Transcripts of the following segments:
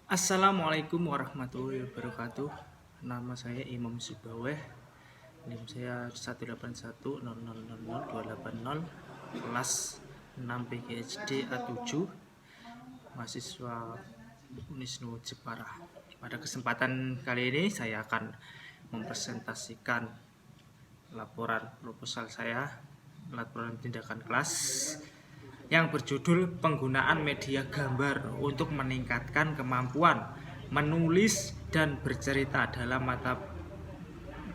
Assalamualaikum warahmatullahi wabarakatuh. Nama saya Imam Subaweh. NIM saya 181000280 kelas 6 PGHD A7, mahasiswa Unisnu Jepara. Pada kesempatan kali ini saya akan mempresentasikan laporan proposal saya, laporan tindakan kelas yang berjudul penggunaan media gambar untuk meningkatkan kemampuan menulis dan bercerita dalam mata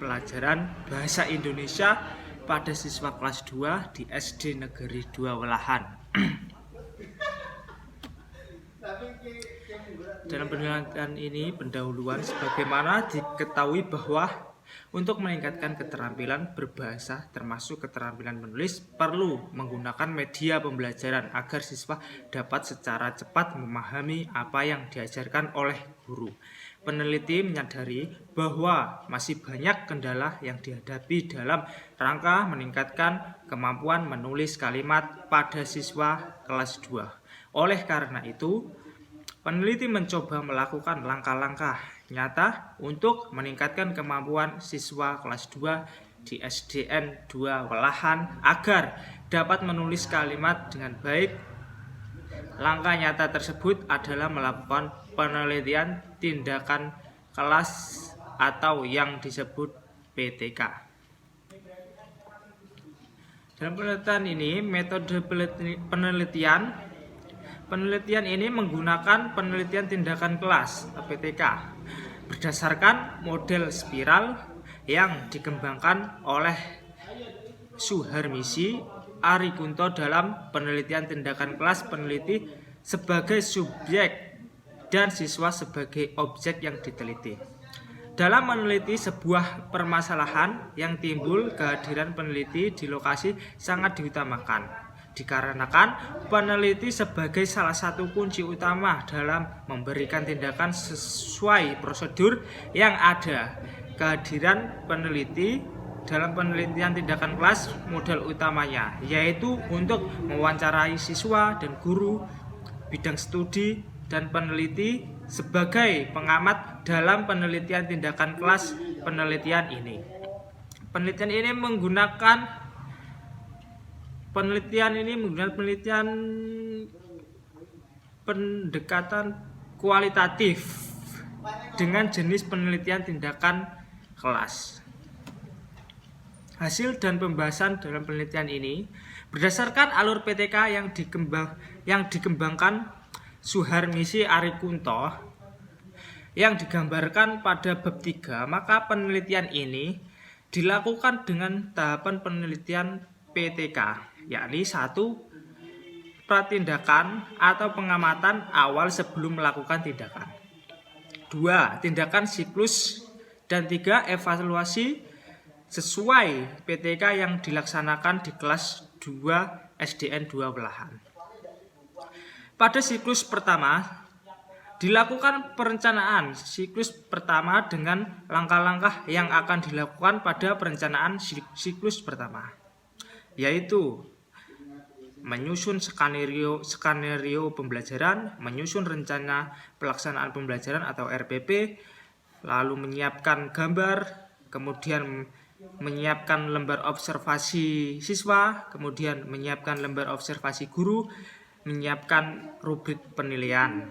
pelajaran Bahasa Indonesia pada siswa kelas 2 di SD Negeri 2 Welahan. Dalam penelitian ini pendahuluan, sebagaimana diketahui bahwa untuk meningkatkan keterampilan berbahasa termasuk keterampilan menulis perlu menggunakan media pembelajaran agar siswa dapat secara cepat memahami apa yang diajarkan oleh guru. Peneliti menyadari bahwa masih banyak kendala yang dihadapi dalam rangka meningkatkan kemampuan menulis kalimat pada siswa kelas 2. Oleh karena itu, peneliti mencoba melakukan langkah-langkah nyata untuk meningkatkan kemampuan siswa kelas 2 di SDN 2 Welahan agar dapat menulis kalimat dengan baik. Langkah nyata tersebut adalah melakukan penelitian tindakan kelas atau yang disebut PTK. Dalam penelitian ini, metode penelitian ini menggunakan penelitian tindakan kelas (PTK) berdasarkan model spiral yang dikembangkan oleh Suharmisi Arikunto dalam penelitian tindakan kelas, peneliti sebagai subjek dan siswa sebagai objek yang diteliti. Dalam meneliti sebuah permasalahan yang timbul, kehadiran peneliti di lokasi sangat diutamakan, dikarenakan peneliti sebagai salah satu kunci utama dalam memberikan tindakan sesuai prosedur yang ada. Kehadiran peneliti dalam penelitian tindakan kelas modal utamanya yaitu untuk mewawancarai siswa dan guru, bidang studi, dan peneliti sebagai pengamat dalam penelitian tindakan kelas. Penelitian ini menggunakan pendekatan kualitatif dengan jenis penelitian tindakan kelas. Hasil dan pembahasan dalam penelitian ini berdasarkan alur PTK yang dikembangkan Suharmisi Arikunto yang digambarkan pada bab 3, maka penelitian ini dilakukan dengan tahapan penelitian PTK, yakni 1. Pratindakan atau pengamatan awal sebelum melakukan tindakan. 2. Tindakan siklus. Dan 3. Evaluasi sesuai PTK yang dilaksanakan di kelas 2 SDN 2 Welahan. Pada siklus pertama, dilakukan perencanaan siklus pertama dengan langkah-langkah yang akan dilakukan pada perencanaan siklus pertama, yaitu menyusun skenario pembelajaran, menyusun rencana pelaksanaan pembelajaran atau RPP, lalu menyiapkan gambar, kemudian menyiapkan lembar observasi siswa, kemudian menyiapkan lembar observasi guru, menyiapkan rubrik penilaian.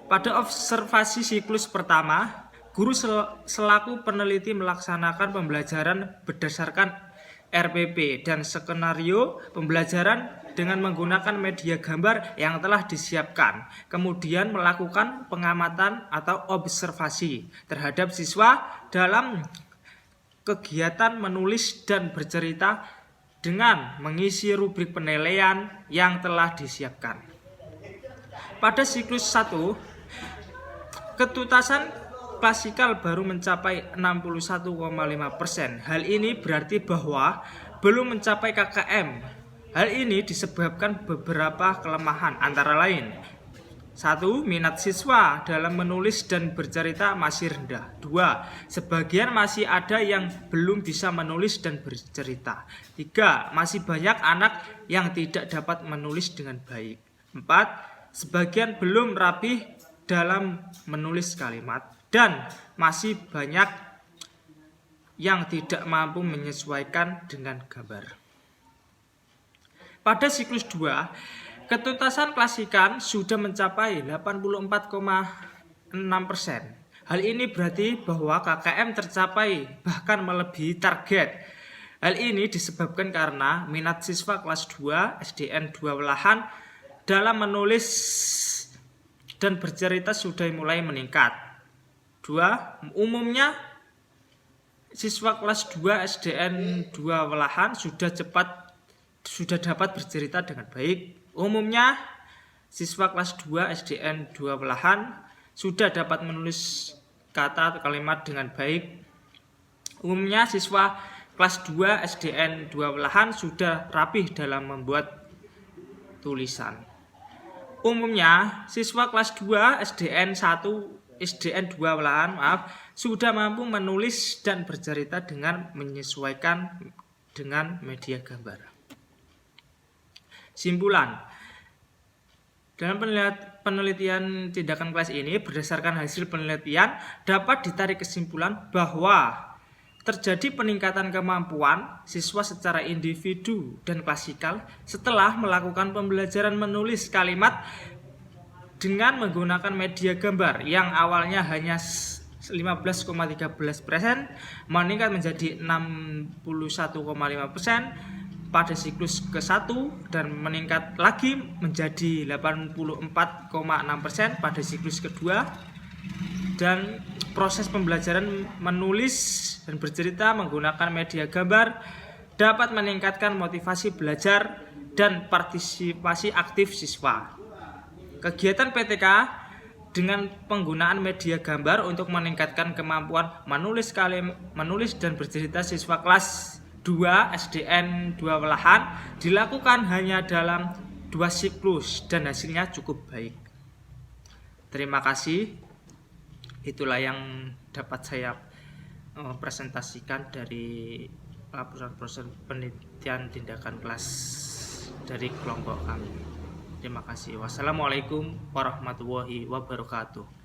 Pada observasi siklus pertama, guru selaku peneliti melaksanakan pembelajaran berdasarkan RPP dan skenario pembelajaran dengan menggunakan media gambar yang telah disiapkan, kemudian melakukan pengamatan atau observasi terhadap siswa dalam kegiatan menulis dan bercerita dengan mengisi rubrik penilaian yang telah disiapkan. Pada siklus 1, ketuntasan klasikal baru mencapai 61,5%. Hal ini berarti bahwa belum mencapai KKM. Hal ini disebabkan beberapa kelemahan, antara lain: 1. Minat siswa dalam menulis dan bercerita masih rendah. 2. Sebagian masih ada yang belum bisa menulis dan bercerita. 3. Masih banyak anak yang tidak dapat menulis dengan baik. 4. sebagian belum rapih dalam menulis kalimat, dan masih banyak yang tidak mampu menyesuaikan dengan gambar. Pada siklus 2, ketuntasan klasikan sudah mencapai 84,6%. Hal ini berarti bahwa KKM tercapai bahkan melebihi target. Hal ini disebabkan karena minat siswa kelas 2 SDN 2 Welahan dalam menulis dan bercerita sudah mulai meningkat. 2. Umumnya siswa kelas 2 SDN 2 Welahan sudah dapat bercerita dengan baik. Umumnya siswa kelas 2 SDN 2 Welahan sudah dapat menulis kata atau kalimat dengan baik. Umumnya siswa kelas 2 SDN 2 Welahan sudah rapih dalam membuat tulisan. Umumnya siswa kelas 2 SDN 2 Welahan sudah mampu menulis dan bercerita dengan menyesuaikan dengan media gambar. Simpulan. Dalam penelitian tindakan kelas ini, berdasarkan hasil penelitian, dapat ditarik kesimpulan bahwa terjadi peningkatan kemampuan siswa secara individu dan klasikal setelah melakukan pembelajaran menulis kalimat dengan menggunakan media gambar yang awalnya hanya 15,13% meningkat menjadi 61,5% pada siklus ke-1 dan meningkat lagi menjadi 84,6% pada siklus kedua. Dan proses pembelajaran menulis dan bercerita menggunakan media gambar dapat meningkatkan motivasi belajar dan partisipasi aktif siswa. Kegiatan PTK dengan penggunaan media gambar untuk meningkatkan kemampuan menulis dan bercerita siswa kelas 2 SDN 2 Welahan dilakukan hanya dalam 2 siklus dan hasilnya cukup baik. Terima kasih. Itulah yang dapat saya presentasikan dari laporan proses penelitian tindakan kelas dari kelompok kami. Terima kasih. Wassalamualaikum warahmatullahi wabarakatuh.